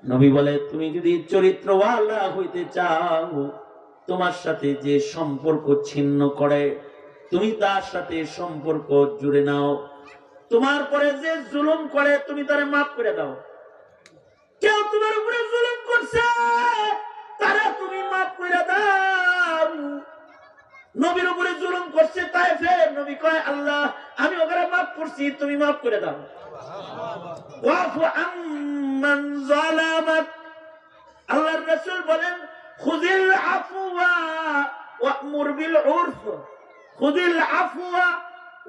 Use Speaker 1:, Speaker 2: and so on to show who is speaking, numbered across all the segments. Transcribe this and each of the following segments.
Speaker 1: নবী বলে, তুমি যদি চরিত্রওয়ালা হইতে চাও, তোমার সাথে যে সম্পর্ক ছিন্ন করে তুমি তার সাথে সম্পর্ক জুড়ে নাও। তোমার পরে যে জুলুম করে তুমি তারে মাফ করে দাও। কেউ তোমার উপরে জুলুম করছে, তারা তুমি মাফ করে দাও। নবীর উপরে জুলুম করছে তায়েফে, নবী কয়, আল্লাহ আমি ওকে মাফ করছি, তুমি মাফ করে দাও। ওয়াফু আম্মান যালামাক, আল্লাহর রাসূল বলেন, খুযিল আফওয়া ওয়া'মুর বিল উরফ, খুযিল আফওয়া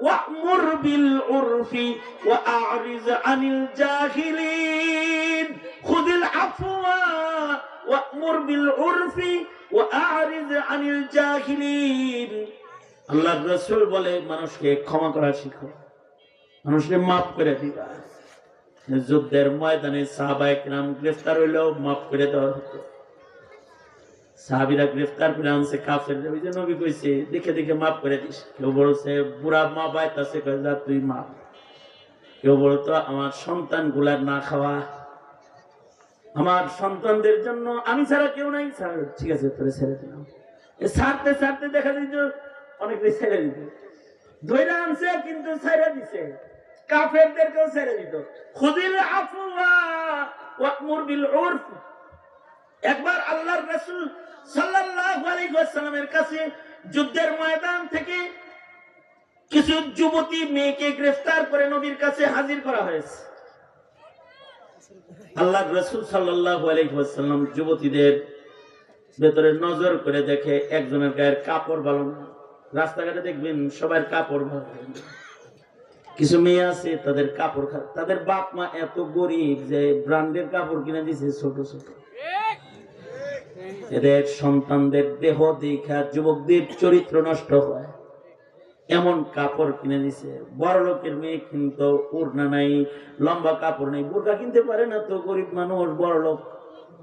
Speaker 1: ওয়া'মুর বিল উরফি ওয়া'আরিজ আনিল জাহিলিন। খুযিল আফওয়া ওয়া'মুর বিল উরফি ওয়া'আরিজ আনিল জাহিলিন। আল্লাহর রাসূল বলে, মানুষকে ক্ষমা করা শিখো, মানুষকে মাফ করে দিবা। যুদ্ধের ময়দানে সাহাবায়ে কেরাম গ্রেফতার হইলেও মাফ করে দেওয়া হতো। সাহাবীরা গ্রেফতার করে আনছে কাফের, ওই যে নবী কইছে দেখে দেখে মাফ করে দিস। কেউ বলছে বুড়া মা বাইতাছে, কয় যা তুই মাফ। কেউ বলতো আমার সন্তান গুলার না খাওয়া, আমার সন্তানদের জন্য আমি ছাড়া কেউ নাই, ঠিক আছে তোরে ছেড়ে দিলাম। ছাড়তে ছাড়তে দেখা দিত অনেকে ছেড়ে দিত, ধৈর্য আনছে কিন্তু ছেড়ে দিছে, কাফেরদেরকেও ছেড়ে দিত। খুযিল আফওয়া ওয়া'মুর বিল উরফ। একবার আল্লাহর রাসূল সাল্লাল্লাহু আলাইহি ওয়াসাল্লামের কাছে যুদ্ধের ময়দান থেকে কিছু যুবতী মেয়েকে গ্রেফতার করে নবীর কাছে হাজির করা হয়েছে। আল্লাহর রাসূল সাল্লাল্লাহু আলাইহি ওয়াসাল্লাম যুবতীদের ভেতরে নজর করে দেখে একজনের গায়ের কাপড় ভালো না। রাস্তাঘাটে দেখবেন সবার কাপড় ভালো, কিছু মেয়ে আছে তাদের কাপড়, তাদের বাপ মা এত গরিব যে ব্র্যান্ডের কাপড় কিনে দিছে ছোট ছোট। এদের সন্তানদের দেহ দেখা যুবকদের চরিত্র নষ্ট হয়, এমন কাপড় কিনে দিছে। বড় লোকের মেয়ে কিন্তু ওড়না নাই, লম্বা কাপড় নেই, বোরকা কিনতে পারে না, তো গরিব মানুষ বড় লোক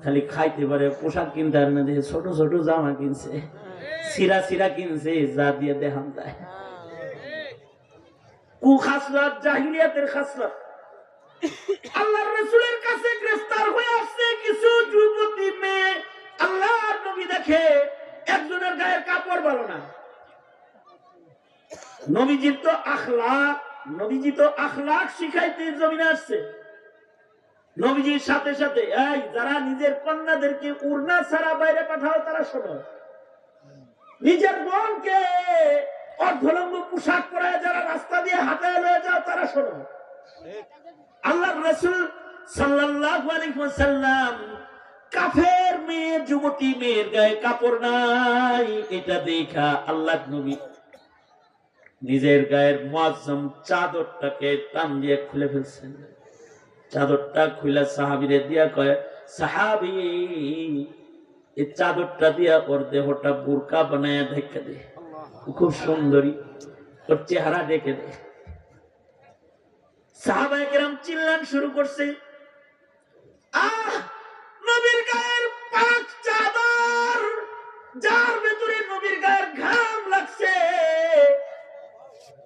Speaker 1: খালি খাইতে পারে, পোশাক কিনতে পারে না, দেখে ছোট ছোট জামা কিনছে, সিরা সিরা কিনছে, যা দিয়ে দেখান যায়। কুখাসলাত, জাহিলিয়াতের খাসলাত। আল্লাহর রাসূলের কাছে গ্রেফতার হয়ে আসছে কিছু যুবতী মেয়ে। আল্লাহর নবী দেখে একজনের গায়ের কাপড় ভালো না। নবীজি তো আখলাক শিখাইতে জমিনে আসছে। নবীজির সাথে সাথে এই যারা নিজের কন্যাদেরকে ওড়না ছাড়া বাইরে পাঠাও তারা শোনো, নিজের বোনকে অর্ধলঙ্গ পোশাক পরায় যারা রাস্তা দিয়ে হাঁটায় লয়ে যাও তারা শোনো। আল্লাহর রাসূল সাল্লাল্লাহু আলাইহি ওয়াসাল্লাম কাফের মেয়ে, যুবতী মেয়ের গায়ে কাপড় নাই, এটা দেখা আল্লাহর নবী নিজের গায়ের মুআজ্জম চাদরটাকে টান দিয়ে খুলে ফেলছেন। চাদরটা খুলে সাহাবীরে দিয়া কয়, সাহাবী এই চাদরটা দিয়া ওর দেহটা বুরকা বানায় ঢেকে দে, খুব সুন্দরী, ওর চেহারা ঢেকে দে। সাহাবায়ে কেরাম চিল্লান শুরু করছে, আহ নবীর গায়ের পাক চাদর, যার ভেতরে নবীর গায়ের ঘাম লাগছে,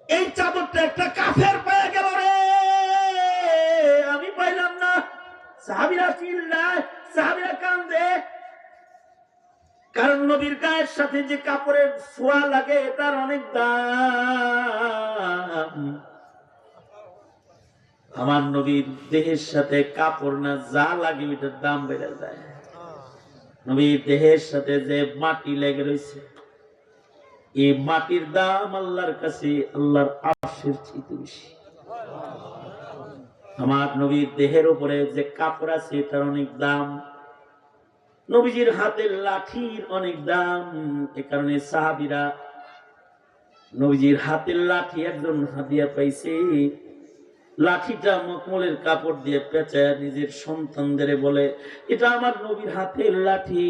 Speaker 1: এই চাদরটা একটা কাফের পেয়ে গেল রে, আমি পাইলাম না। সাহাবীরা চিল্লায়, সাহাবীরা কান্দে, কারণ নবীর গায়ের সাথে যে কাপড়ের ছোঁয়া লাগে এটার অনেক দাম। আমার নবীর দেহের সাথে কাপড় না যা লাগে এটার দাম বেড়ে যায়। নবীর দেহের সাথে যে মাটি লেগে রয়েছে, এই মাটির দাম আল্লাহর কাছে আল্লাহর আরশের চেয়ে বেশি। আমার নবীর দেহের উপরে যে কাপড় আছে এটার অনেক দাম, নবীজির হাতের লাঠির অনেক দাম। এ কারণে সাহাবীরা নবীজির হাতের লাঠি একজন হাদিয়া পাইছে, লাঠিটা মখমলের কাপড় দিয়ে পেঁচায় নিজের সন্তানদের বলে, এটা আমার নবীর হাতের লাঠি,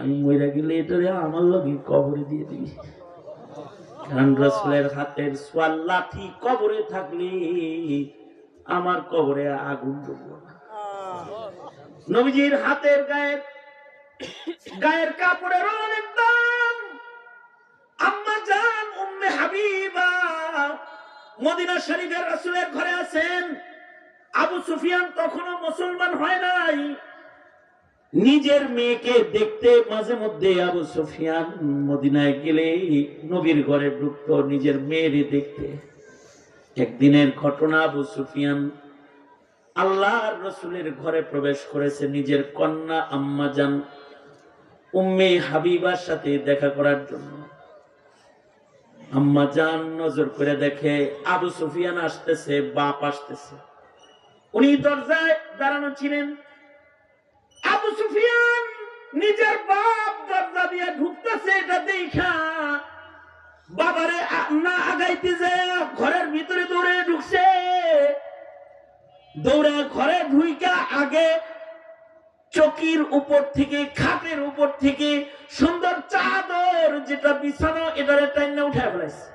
Speaker 1: আমি মরে গেলে এটা আমার লগে কবরে দিয়ে দিবি। কারণ রাসূলের হাতের ছোঁয়া লাঠি কবরে থাকলে আমার কবরে আগুন জ্বলবে না। নবীজির হাতের গায়ের কাপড়ের অনেক দাম। আম্মা জান উম্মে হাবিবা মদিনা শরীফের রাসূলের ঘরে আছেন। আবু সুফিয়ান তখনও মুসলমান হয় নাই, নিজের মেয়েকে দেখতে মাঝে মধ্যে আবু সুফিয়ান মদিনায় গেলে নবীর ঘরে ঢুকতো নিজের মেয়েরই দেখতে। একদিনের ঘটনা, আবু সুফিয়ান আল্লাহর রসুলের ঘরে প্রবেশ করেছে নিজের কন্যা আম্মাজান উম্মে হাবিবার সাথে দেখা করার জন্য। আম্মাজান নজর করে দেখে আবু সুফিয়ান আসতেছে, বাপ আসতেছে। উনি দরজায় দাঁড়ানো ছিলেন। আবু সুফিয়ান নিজের বাপ দরজা দিয়ে ঢুকতেছে, এটা দেখা বাবারে না আগাইতে যায় ঘরের ভিতরে দৌড়ে ঢুকছে। দৌড়ে ঘরে ঢুইকা আগে চকির উপর থেকে, খাটের উপর থেকে সুন্দর চাদর যেটা বিছানো এটারে টাইনা উঠে ফেলাইছে।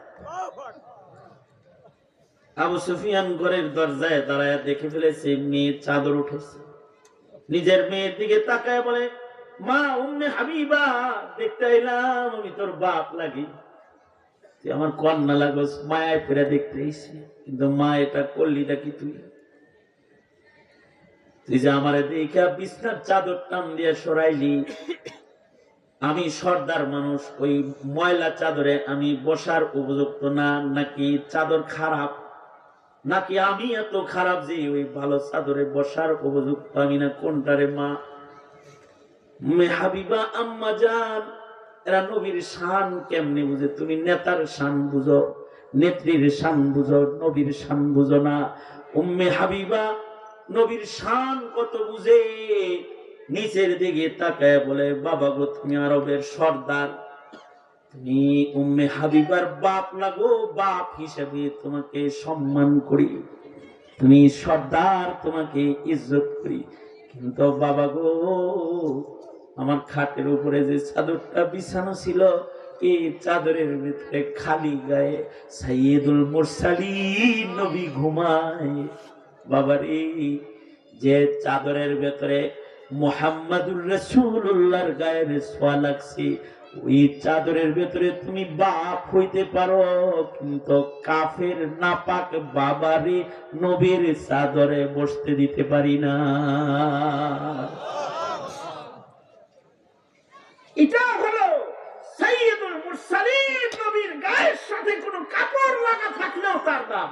Speaker 1: আবু সুফিয়ান ঘরের দরজায় দাঁড়ায় দেখে ফেলেছে মেয়ে চাদর উঠেছে। নিজের মেয়ের দিকে তাকায় বলে, মা উম্মে হাবিবা, দেখতে এলাম আমি তোর বাপ লাগি, তুই আমার কন্যা লাগস, মায়ায় ফেরা দেখতে এসেছি। কিন্তু মা, এটা করলিটা কি তুই? তুই যে আমার দেখা বিছনার চাদর টান দিয়ে সরাইলি, আমি সর্দার মানুষ, ওই ময়লা চাদরে আমি বসার উপযুক্ত না, নাকি চাদর খারাপ, নাকি আমি এত খারাপ যে ওই ভালো চাদরে বসার উপযুক্ত আমি না, কোনটারে মা? হাবিবা আম্মা জান এরা নবীর শান কেমনে বুঝে? তুমি নেতার শান বুঝো, নেত্রীর শান বুঝো, নবীর শান বুঝো না। উম্মে হাবিবা নবীর শান কত বুঝে। নিচের দিকে তাকায় বলে, বাবা গো, তুমি আরবের সর্দার, তুমি উম্মে হাবিবার বাপ লাগো, বাপ হিসেবে তোমাকে সম্মান করি, তুমি সর্দার, তোমাকে ইজ্জত করি। কিন্তু বাবা গো, আমার খাটের উপরে যে চাদরটা বিছানো ছিল, এই চাদরের ভিতরে খালি গায়ে সাইয়্যিদুল মুরসালিন নবী ঘুমায়। বাবারে, যে চাদরের ভেতরে মুহাম্মাদুর রাসূলুল্লাহর গায়ের ছোঁয়া লাগছে, ওই চাদরের ভেতরে তুমি বাপ হইতে পারো, কিন্তু কাফের নাপাক বাবারে নবীর চাদরে বসতে দিতে পারি না। এটা হলো সাইয়্যিদুল মুরসালিন নবীর গায়ের সাথে কোনো কাপড় লাগা থাকলেও তার দাম।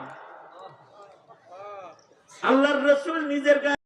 Speaker 1: আল্লাহর রাসূল নিজের